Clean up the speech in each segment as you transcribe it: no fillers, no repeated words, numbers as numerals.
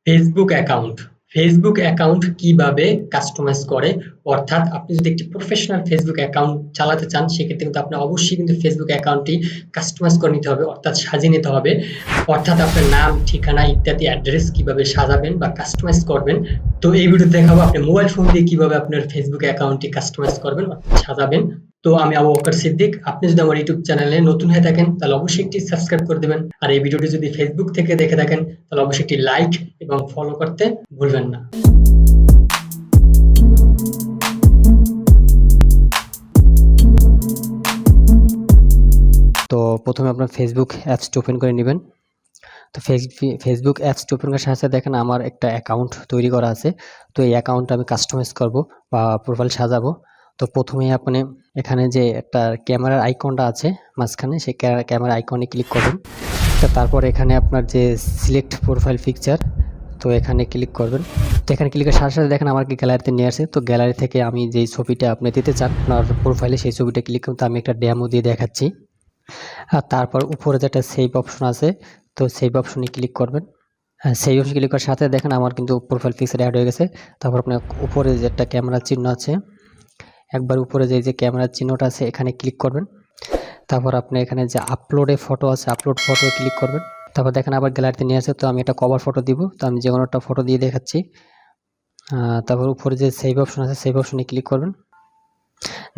Facebook account কিভাবে customise করে, অর্থাৎ আপনি যদি একটি প্রফেশনাল ফেসবুক অ্যাকাউন্ট চালাতে চান সেক্ষেত্রে কিন্তু আপনার অবশ্যই কিন্তু ফেসবুক অ্যাকাউন্টটি কাস্টমাইজ করে নিতে হবে, অর্থাৎ সাজিয়ে নিতে হবে। অর্থাৎ আপনার নাম, ঠিকানা ইত্যাদি অ্যাড্রেস কিভাবে সাজাবেন বা কাস্টমাইজ করবেন। তো এই ভিডিওতে দেখাবো আপনি মোবাইল ফোন দিয়ে কিভাবে আপনার ফেসবুক অ্যাকাউন্টটি কাস্টমাইজ করবেন, অর্থাৎ সাজাবেন। তো আমি আবু বকর সিদ্দিক। আপনি যদি আমার ইউটিউব চ্যানেলে নতুন হয়ে থাকেন তাহলে অবশ্যই একটি সাবস্ক্রাইব করে দেবেন। আর এই ভিডিওটি যদি ফেসবুক থেকে দেখে থাকেন তাহলে অবশ্যই একটি লাইক এবং ফলো করতে ভুলবেন না। তো প্রথমে আপনার ফেসবুক অ্যাপসটি ওপেন করে নেবেন। তো ফেসবুক অ্যাপসটি ওপেন করার সাথে সাথে দেখেন আমার একটা অ্যাকাউন্ট তৈরি করা আছে। তো এই অ্যাকাউন্টটা আমি কাস্টমাইজ করব বা প্রোফাইল সাজাবো। তো প্রথমেই আপনি এখানে যে একটা ক্যামেরার আইকনটা আছে মাঝখানে, সেই ক্যামেরা আইকনে ক্লিক করবেন। তো তারপর এখানে আপনার যে সিলেক্ট প্রোফাইল পিকচার, তো এখানে ক্লিক করবেন। তো এখানে ক্লিকের সাথে সাথে দেখেন আমাকে গ্যালারিতে নিয়ে আসে। তো গ্যালারি থেকে আমি যেই ছবিটা আপনি দিতে চান আপনার প্রোফাইলে, সেই ছবিটা ক্লিক করুন। তো আমি একটা ডেমো দিয়ে দেখাচ্ছি। আর তারপর উপরে যেটা সেভ অপশন আছে, তো সেভ অপশনে ক্লিক করবেন। সেই অপশনে ক্লিক করার সাথে দেখেন আমার কিন্তু প্রোফাইল পিকচার অ্যাড হয়ে গেছে। তারপর আপনার উপরে যে একটা ক্যামেরার চিহ্ন আছে, একবার উপরে যে ক্যামেরার চিহ্নটা আছে এখানে ক্লিক করবেন। তারপর আপনি এখানে যে আপলোডে ফটো আছে, আপলোড ফটো ক্লিক করবেন। তারপর দেখেন আবার গ্যালারিতে নিয়ে আসে। তো আমি একটা কভার ফটো দিব, তো আমি যে কোনো একটা ফটো দিয়ে দেখাচ্ছি। তারপর উপরে যে সেভ অপশন আছে, সেভ অপশনে ক্লিক করবেন।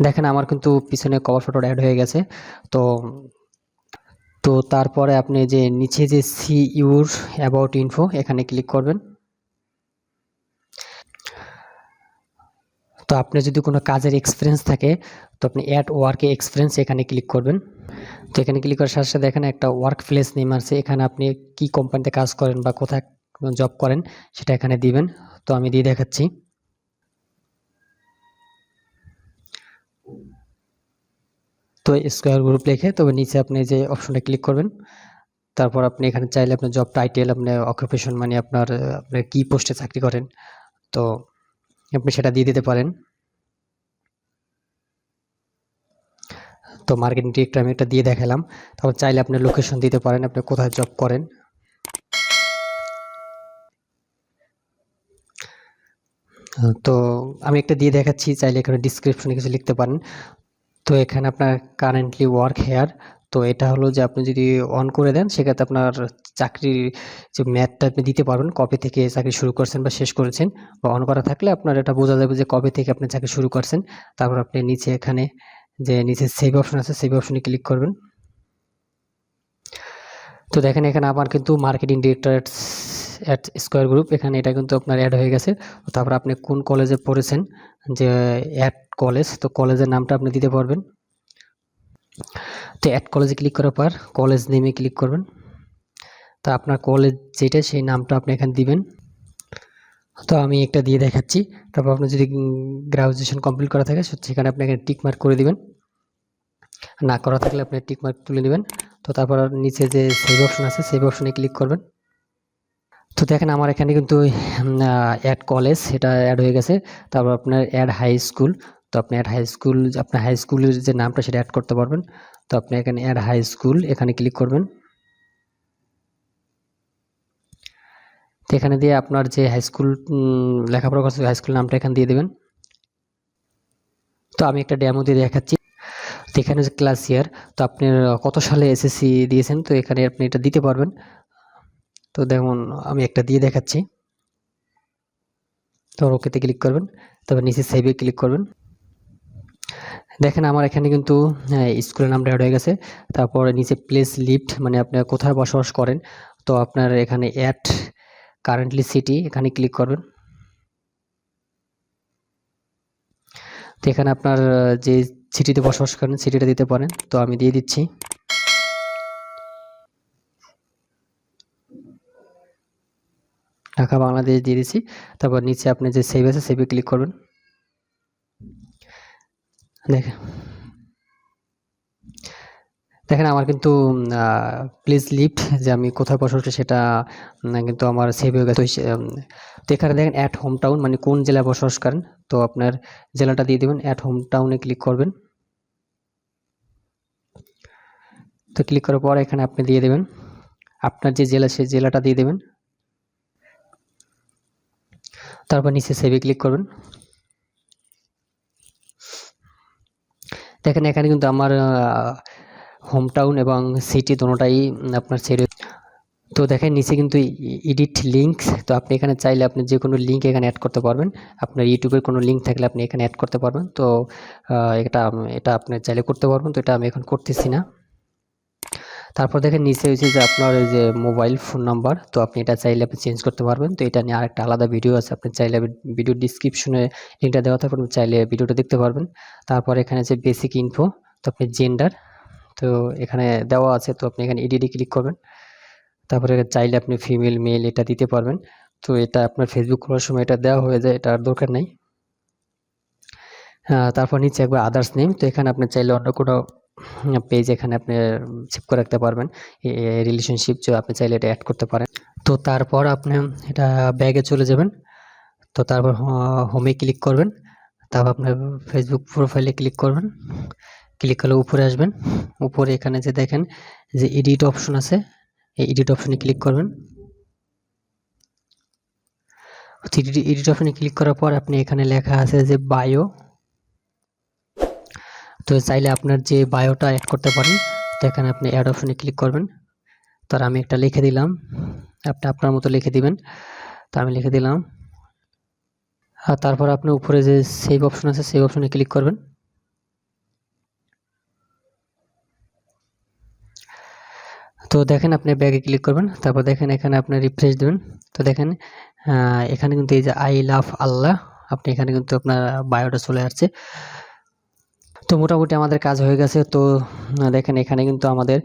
দেখেন আমার কিন্তু পিছনে কভার ফটোটা অ্যাড হয়ে গেছে। তো তো তারপরে আপনি যে নিচে যে সি ইউর অ্যাবাউট ইনফো এখানে ক্লিক করবেন। তো আপনি যদি কোনো কাজের এক্সপিরিয়েন্স থাকে তো আপনি অ্যাড ওয়ার্কে এক্সপিরিয়েন্স এখানে ক্লিক করবেন। তো এখানে ক্লিক করার সাথে সাথে এখানে একটা ওয়ার্ক প্লেস নেম আছে, এখানে আপনি কি কোম্পানিতে কাজ করেন বা কোথায় জব করেন সেটা এখানে দিবেন। তো আমি দিয়ে দেখাচ্ছি। তো স্কোয়ার গ্রুপ লিখে তবে নিচে আপনি যে অপশনটা ক্লিক করবেন। তারপর আপনি এখানে চাইলে আপনার জব টাইটেল, আপনার অকুপেশন মানে আপনার কি পোস্টে চাকরি করেন, তো আপনি সেটা দিয়ে দিতে পারেন। তো মার্কেটিং ডিরেক্টর আমি এটা দিয়ে দেখালাম। তারপর চাইলে আপনি লোকেশন দিতে পারেন, আপনি কোথায় জব করেন। তো আমি একটা দিয়ে দেখাচ্ছি, চাইলে এখানে ডিসক্রিপশনে কিছু লিখতে পারেন। তো এখানে আপনার কারেন্টলি ওয়ার্ক হেয়ার, তো এটা হলো যে আপনি যদি অন করে দেন সেক্ষেত্রে আপনার চাকরির যে ম্যাথটা আপনি দিতে পারবেন, কবে থেকে চাকরি শুরু করছেন বা শেষ করেছেন। বা অন করা থাকলে আপনার এটা বোঝা যাবে যে কবে থেকে আপনি চাকরি শুরু করছেন। তারপর আপনি নিচে এখানে যে নিচে সেভ অপশন আছে, সেভ অপশনে ক্লিক করবেন। তো দেখেন এখানে আমার কিন্তু marketing director at square group, এখানে এটা কিন্তু আপনার অ্যাড হয়ে গেছে। তারপর আপনি কোন কলেজে পড়েছেন, যে অ্যাড কলেজ, তো কলেজের নামটা আপনি দিতে পারবেন। তো অ্যাড কলেজে ক্লিক করার পর কলেজ নেমে ক্লিক করবেন। তো আপনার কলেজ যেটা সেই নামটা আপনি এখানে দিবেন। তো আমি একটা দিয়ে দেখাচ্ছি। তারপর আপনি যদি গ্রাজুয়েশন কমপ্লিট করা থাকে সেখানে আপনি এখানে টিক মার্ক করে দিবেন, না করা থাকলে আপনি টিক মার্ক তুলে নেবেন। তো তারপর নিচে যে সেভ অপশন আছে, সেভ অপশনে ক্লিক করবেন। তো দেখেন আমার এখানে কিন্তু অ্যাড কলেজ এটা অ্যাড হয়ে গেছে। তারপর আপনার অ্যাড হাই স্কুল, তো আপনি অ্যাড হাই স্কুল, আপনার হাই স্কুলের যে নামটা সেটা অ্যাড করতে পারবেন। তো আপনি এখানে অ্যাড হাই স্কুল এখানে ক্লিক করবেন। তো এখানে দিয়ে আপনার যে হাই স্কুল লেখাপড়া করছে হাই স্কুল নামটা এখানে দিয়ে দেবেন। তো আমি একটা ডেমো দিয়ে দেখাচ্ছি। তো এখানে যে ক্লাস ইয়ার, তো আপনি কত সালে এসএসসি দিয়েছেন, তো এখানে আপনি এটা দিতে পারবেন। তো দেখুন আমি একটা দিয়ে দেখাচ্ছি। তো ওকেতে ক্লিক করবেন, তারপর নিচে সেভে ক্লিক করবেন। দেখেন আমার এখানে কিন্তু স্কুলের নামটা অ্যাড হয়ে গেছে। তারপর নিচে প্লেস লিভড মানে আপনি কোথায় বসবাস করেন, তো আপনার এখানে অ্যাড কারেন্টলি সিটি এখানে ক্লিক করবেন। তো এখানে আপনার যে সিটিতে বসবাস করেন সিটিটা দিতে পারেন, তো আমি দিয়ে দিচ্ছি। ঢাকা বাংলাদেশ দিয়ে দিচ্ছি। তারপর নিচে আপনি যে সেভ আছে সেভে ক্লিক করবেন। দেখেন দেখেন আমার কিন্তু প্লিজ লিফট যে আমি কোথায় বসবাস করি সেটা কিন্তু আমার সেভ হয়ে গেছে। তো এখানে দেখেন অ্যাট হোম টাউন মানে কোন জেলায় বসবাস করেন, তো আপনার জেলাটা দিয়ে দেবেন, অ্যাট হোম টাউনে ক্লিক করবেন। তো ক্লিক করার পর এখানে আপনি দিয়ে দেবেন আপনার যে জেলা সেই জেলাটা দিয়ে দেবেন। তারপর নিচে সেভে ক্লিক করবেন। দেখেন এখানে কিন্তু আমার হোম টাউন এবং সিটি দোনোটাই আপনার সেভ। তো দেখেন নিচে কিন্তু এডিট লিঙ্কস, তো আপনি এখানে চাইলে আপনি যে কোনো লিঙ্ক এখানে অ্যাড করতে পারবেন। আপনার ইউটিউবের কোনো লিঙ্ক থাকলে আপনি এখানে অ্যাড করতে পারবেন। তো এটা আপনি চাইলে করতে পারবেন, তো এটা আমি এখন করতেছি না। তারপর দেখেন নিচে হয়েছে যে আপনার এই যে মোবাইল ফোন নাম্বার, তো আপনি এটা চাইলে আপনি চেঞ্জ করতে পারবেন। তো এটা নিয়ে আরেকটা আলাদা ভিডিও আছে, আপনি চাইলে ভিডিও ডিসক্রিপশনে লিঙ্কটা দেওয়া থাকবে, আপনি চাইলে ভিডিওটা দেখতে পারবেন। তারপর এখানে যে বেসিক ইনফো, তো আপনি জেন্ডার, তো এখানে দেওয়া আছে, তো আপনি এখানে এডিটে ক্লিক করবেন। তারপরে চাইলে আপনি ফিমেল মেল এটা দিতে পারবেন। তো এটা আপনার ফেসবুক খোলার সময় এটা দেওয়া হয়ে যায়, এটা আর দরকার নেই। তারপর নিচে একবার আদার্স নেম, তো এখানে আপনি চাইলে অন্য কোনো পেজ এখানে আপনি সেভ করে রাখতে পারবেন, রিলেশনশিপ, যে আপনি চাইলে এটা অ্যাড করতে পারেন। তো তারপর আপনি এটা ব্যাগে চলে যাবেন। তো তারপর হোমে ক্লিক করবেন। তারপর আপনার ফেসবুক প্রোফাইলে ক্লিক করবেন। ক্লিক করলে উপরে আসবেন। উপরে এখানে যে দেখেন যে এডিট অপশন আছে, এই এডিট অপশনে ক্লিক করবেন। এডিট অপশনে ক্লিক করার পর আপনি এখানে লেখা আছে যে বায়ো, তো চাইলে আপনার যে বায়োটা অ্যাড করতে পারেন। তো এখানে আপনি অ্যাড অপশনে ক্লিক করবেন। তার আমি একটা লিখে দিলাম, আপনি আপনার মতো লিখে দিবেন। তো আমি লিখে দিলাম। আর তারপর আপনি উপরে যে সেভ অপশন আছে, সেভ অপশনে ক্লিক করবেন। তো দেখেন আপনি ব্যাগে ক্লিক করবেন। তারপর দেখেন এখানে আপনি রিফ্রেশ দেবেন। তো দেখেন এখানে কিন্তু এই যে আই লাভ আল্লাহ, আপনি এখানে কিন্তু আপনার বায়োটা চলে আসছে। তো মোটামুটি আমাদের কাজ হয়ে গেছে। তো দেখেন এখানে কিন্তু আমাদের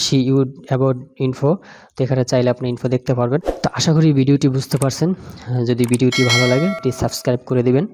সি ইউ অ্যাবাউট ইনফো, তো এখানে চাইলে আপনি ইনফো দেখতে পারবেন। তো আশা করি ভিডিওটি বুঝতে পারছেন। যদি ভিডিওটি ভালো লাগে প্লিজ সাবস্ক্রাইব করে দিবেন।